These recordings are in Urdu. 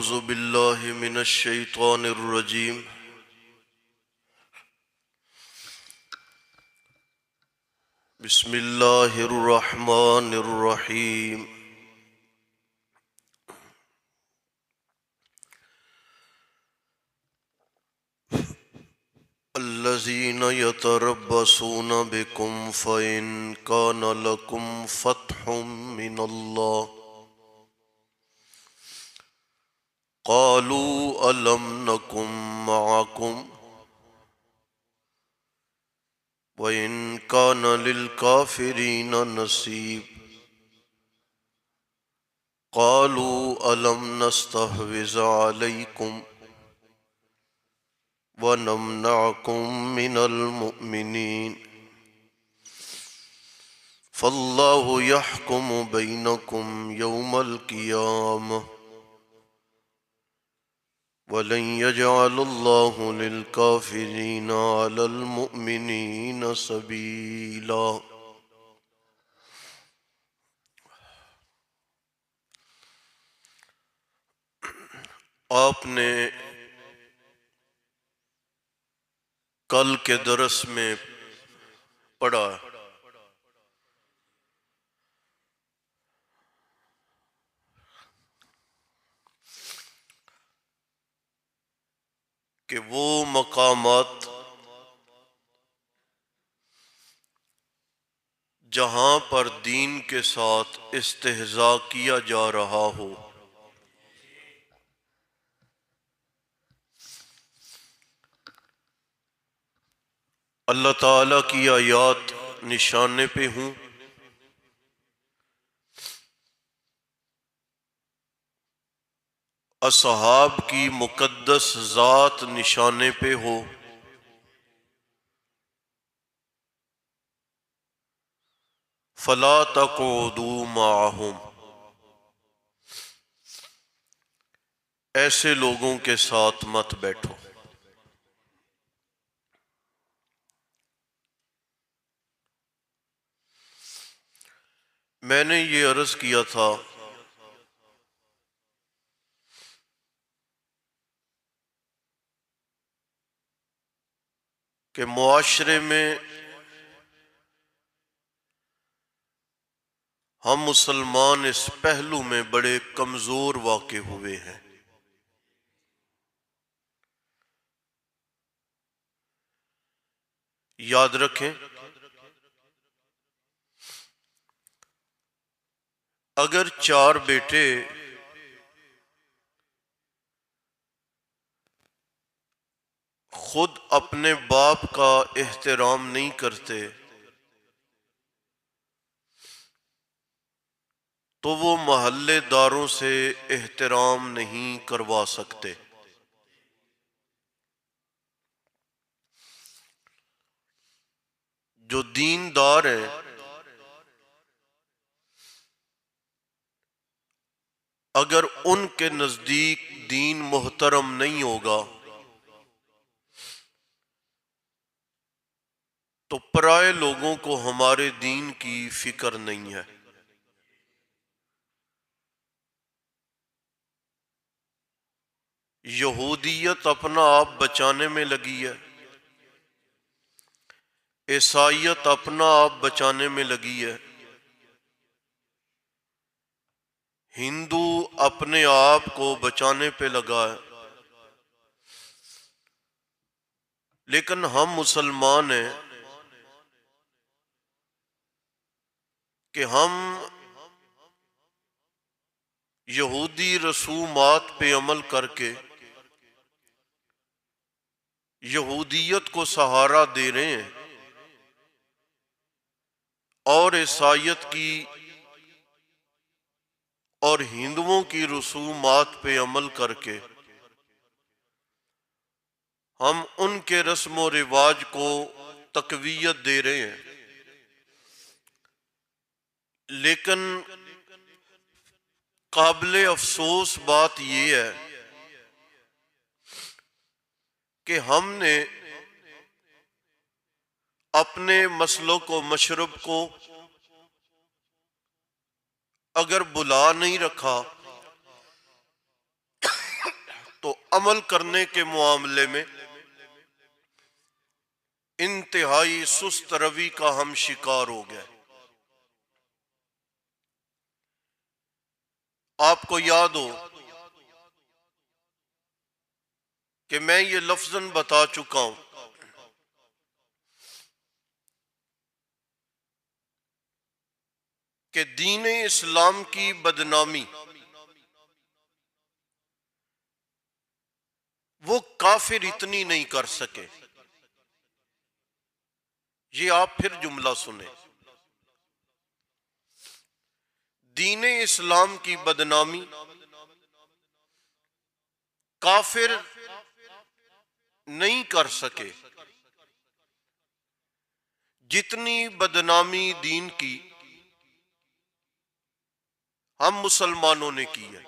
أعوذ بالله من الشيطان الرجيم بسم الله الرحمن الرحيم الذين يتربصون بكم فإن كان لكم فتح من الله قالوا ألم نكن معكم وإن كان للكافرين نصيب قالوا ألم نستحوذ عليكم ونمنعكم من المؤمنين فالله يحكم بينكم يوم القيامة وَلَنْ يَجْعَلَ اللَّهُ لِلْكَافِرِينَ عَلَى الْمُؤْمِنِينَ سَبِيلًا۔ آپ نے کل کے درس میں پڑھا کہ وہ مقامات جہاں پر دین کے ساتھ استہزاء کیا جا رہا ہو، اللہ تعالیٰ کی آیات نشانے پہ ہوں، اصحاب کی مقدس ذات نشانے پہ ہو، فلا تقعدوا معهم، ایسے لوگوں کے ساتھ مت بیٹھو۔ میں نے یہ عرض کیا تھا کہ معاشرے میں ہم مسلمان اس پہلو میں بڑے کمزور واقع ہوئے ہیں۔ یاد رکھیں، اگر 4 بیٹے خود اپنے باپ کا احترام نہیں کرتے تو وہ محلے داروں سے احترام نہیں کروا سکتے۔ جو دیندار ہیں اگر ان کے نزدیک دین محترم نہیں ہوگا تو پرائے لوگوں کو ہمارے دین کی فکر نہیں ہے۔ یہودیت اپنا آپ بچانے میں لگی ہے، عیسائیت اپنا آپ بچانے میں لگی ہے، ہندو اپنے آپ کو بچانے پہ لگا ہے، لیکن ہم مسلمان ہیں کہ ہم یہودی رسومات پہ عمل کر کے یہودیت کو سہارا دے رہے ہیں اور عیسائیت کی اور ہندوؤں کی رسومات پہ عمل کر کے ہم ان کے رسم و رواج کو تقویت دے رہے ہیں۔ لیکن قابل افسوس بات یہ ہے کہ ہم نے اپنے مسلک و مشرب کو اگر بلا نہیں رکھا عمل کرنے کے معاملے میں انتہائی سست روی کا ہم شکار ہو گئے۔ آپ کو یاد ہو کہ میں یہ لفظاً بتا چکا ہوں کہ دین اسلام کی بدنامی وہ کافر اتنی نہیں کر سکے۔ یہ آپ پھر جملہ سنیں، دین اسلام کی بدنامی کافر نہیں کر سکے جتنی بدنامی دین کی ہم مسلمانوں نے کی ہے۔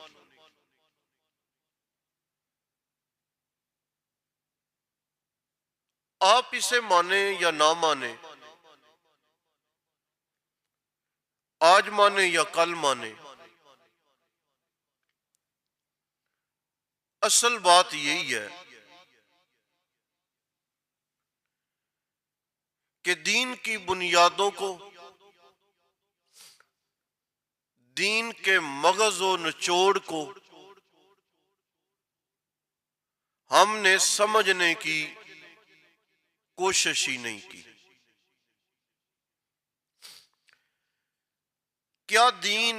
آپ اسے مانیں یا نہ مانیں، آج مانیں یا کل مانیں، اصل بات یہی ہے کہ دین کی بنیادوں کو، دین کے مغز و نچوڑ کو ہم نے سمجھنے کی کوشش ہی نہیں کی۔ کیا دین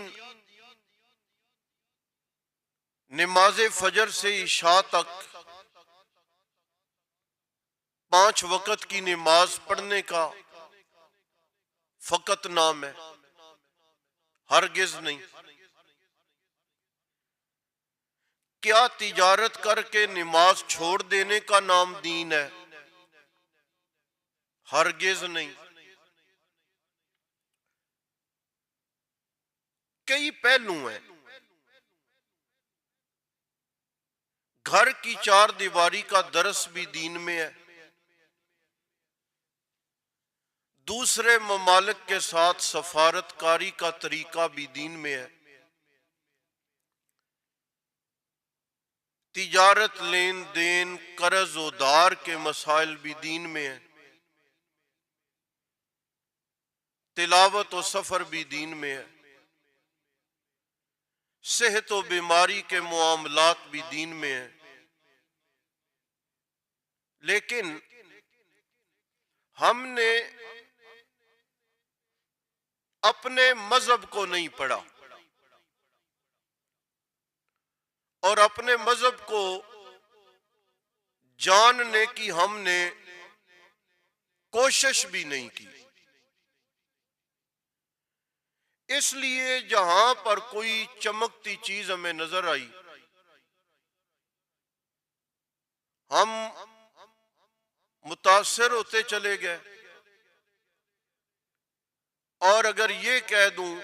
نماز فجر سے عشاء تک 5 وقت کی نماز پڑھنے کا فقط نام ہے؟ ہرگز نہیں۔ کیا تجارت کر کے نماز چھوڑ دینے کا نام دین ہے؟ ہرگز نہیں۔ کئی پہلو ہیں۔ گھر کی 4 دیواری کا درس بھی دین میں ہے، دوسرے ممالک کے ساتھ سفارت کاری کا طریقہ بھی دین میں ہے، تجارت، لین دین، قرض و دار کے مسائل بھی دین میں ہیں، تلاوت و سفر بھی دین میں ہے، صحت و بیماری کے معاملات بھی دین میں ہیں۔ لیکن ہم نے اپنے مذہب کو نہیں پڑھا اور اپنے مذہب کو جاننے کی ہم نے کوشش بھی نہیں کی۔ اس لیے جہاں پر کوئی چمکتی چیز ہمیں نظر آئی، ہم متاثر ہوتے چلے گئے، اور اگر یہ کہہ دوں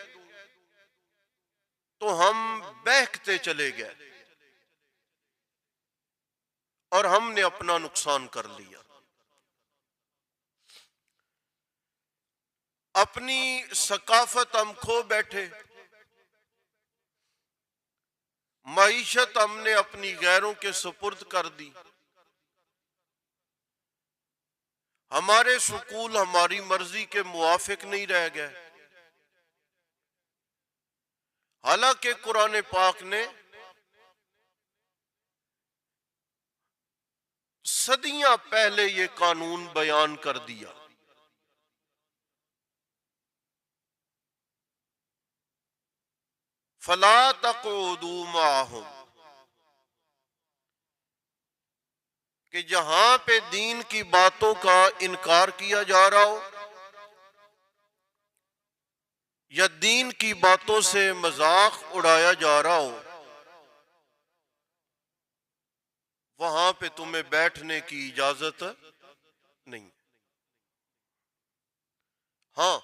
تو ہم بہکتے چلے گئے اور ہم نے اپنا نقصان کر لیا۔ اپنی ثقافت ہم کھو بیٹھے، معیشت ہم نے اپنی غیروں کے سپرد کر دی، ہمارے سکول ہماری مرضی کے موافق نہیں رہ گئے، حالانکہ قرآن پاک نے صدیاں پہلے یہ قانون بیان کر دیا۔ فَلَا تَقْعُدُوا مَعَهُمْ، کہ جہاں پہ دین کی باتوں کا انکار کیا جا رہا ہو یا دین کی باتوں سے مذاق اڑایا جا رہا ہو، وہاں پہ تمہیں بیٹھنے کی اجازت نہیں۔ ہاں،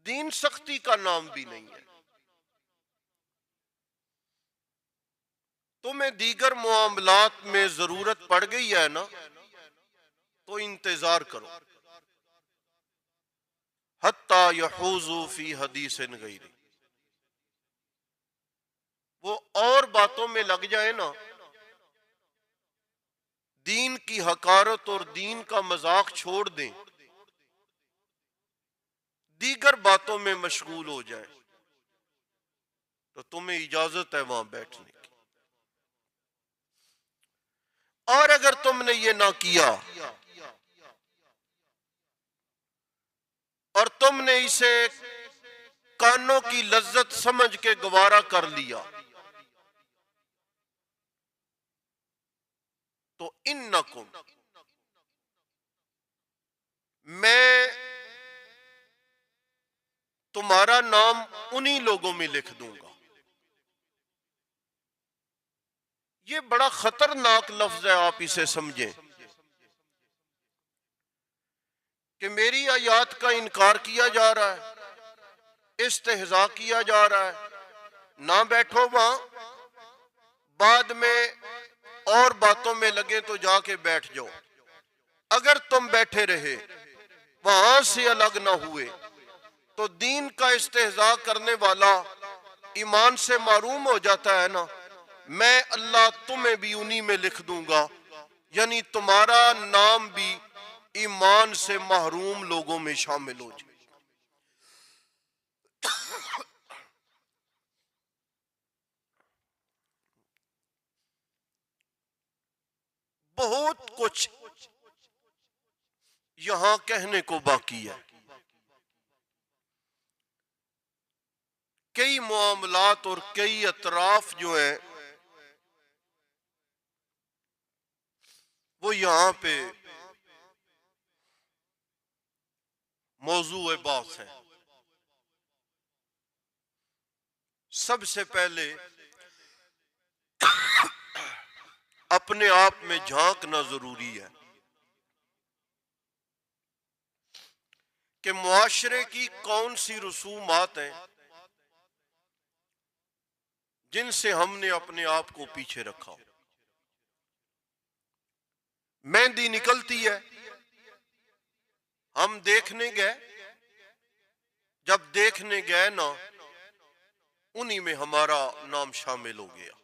دین سختی کا نام بھی نہیں ہے۔ تمہیں دیگر معاملات میں ضرورت پڑ گئی ہے نا، تو انتظار کرو، حتی یحوزوا فی حدیث غیری، وہ اور باتوں میں لگ جائے نا، دین کی حقارت اور دین کا مذاق چھوڑ دیں، دیگر باتوں میں مشغول ہو جائیں، تو تمہیں اجازت ہے وہاں بیٹھنے کی۔ اور اگر تم نے یہ نہ کیا اور تم نے اسے کانوں کی لذت سمجھ کے گوارا کر لیا، تو انکم، میں تمہارا نام انہی لوگوں میں لکھ دوں گا۔ یہ بڑا خطرناک لفظ ہے، آپ اسے سمجھیں کہ میری آیات کا انکار کیا جا رہا ہے، استہزاء کیا جا رہا ہے، نہ بیٹھو وہاں، بعد میں اور باتوں میں لگے تو جا کے بیٹھ جاؤ۔ اگر تم بیٹھے رہے، وہاں سے الگ نہ ہوئے، تو دین کا استہزاء کرنے والا ایمان سے محروم ہو جاتا ہے نا، میں اللہ تمہیں بھی انہی میں لکھ دوں گا، یعنی تمہارا نام بھی ایمان سے محروم لوگوں میں شامل ہو جائے۔ بہت کچھ یہاں کہنے کو باقی ہے، کئی معاملات اور کئی اطراف جو ہیں وہ یہاں پہ موضوع بحث ہے۔ سب سے پہلے اپنے آپ میں جھانکنا ضروری ہے کہ معاشرے کی کون سی رسومات ہیں جن سے ہم نے اپنے آپ کو پیچھے رکھا۔ مہندی نکلتی ہے، ہم دیکھنے گئے، جب دیکھنے گئے نا، انہی میں ہمارا نام شامل ہو گیا۔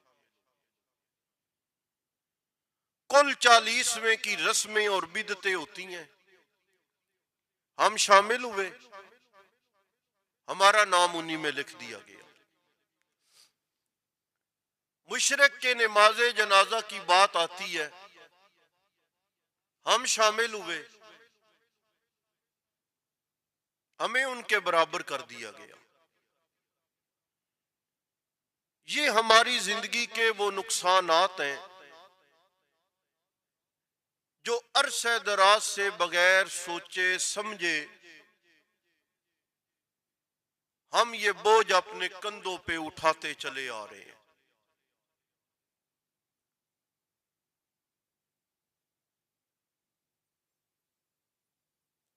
کل 40ویں کی رسمیں اور بدعتیں ہوتی ہیں، ہم شامل ہوئے، ہمارا نام انہی میں لکھ دیا گیا۔ مشرک کے نماز جنازہ کی بات آتی ہے، ہم شامل ہوئے، ہمیں ان کے برابر کر دیا گیا۔ یہ ہماری زندگی کے وہ نقصانات ہیں جو عرصہ دراز سے بغیر سوچے سمجھے ہم یہ بوجھ اپنے کندھوں پہ اٹھاتے چلے آ رہے ہیں۔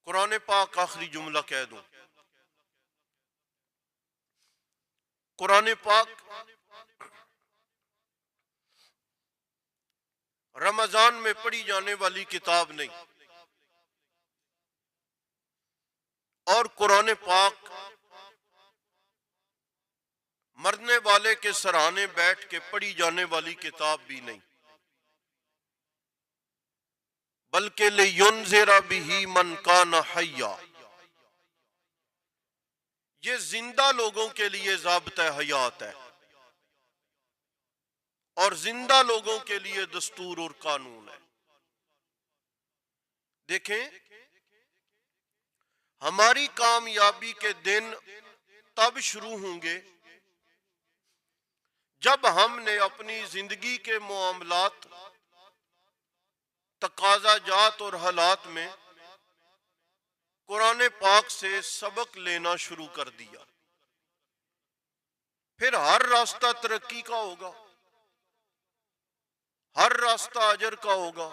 قرآن پاک، آخری جملہ کہہ دوں، قرآن پاک رمضان میں پڑھی جانے والی کتاب نہیں، اور قرآن پاک مرنے والے کے سرانے بیٹھ کے پڑھی جانے والی کتاب بھی نہیں، بلکہ لِيُنذِرَ بِهِ مَنْ كَانَ حَيًّا، یہ زندہ لوگوں کے لیے ضابطہ حیات ہے اور زندہ لوگوں کے لیے دستور اور قانون ہے۔ دیکھیں، ہماری کامیابی کے دن تب شروع ہوں گے جب ہم نے اپنی زندگی کے معاملات، تقاضا جات اور حالات میں قرآن پاک سے سبق لینا شروع کر دیا۔ پھر ہر راستہ ترقی کا ہوگا، ہر راستہ اجر کا ہوگا،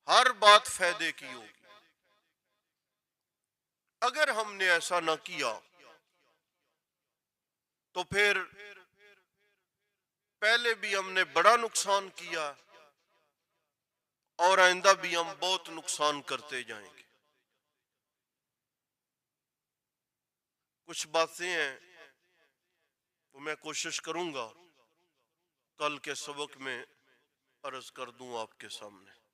ہر بات فائدے کی ہوگی۔ اگر ہم نے ایسا نہ کیا تو پھر پہلے بھی ہم نے بڑا نقصان کیا اور آئندہ بھی ہم بہت نقصان کرتے جائیں گے۔ کچھ باتیں ہیں وہ میں کوشش کروں گا کل کے سبق میں عرض کر دوں آپ کے سامنے۔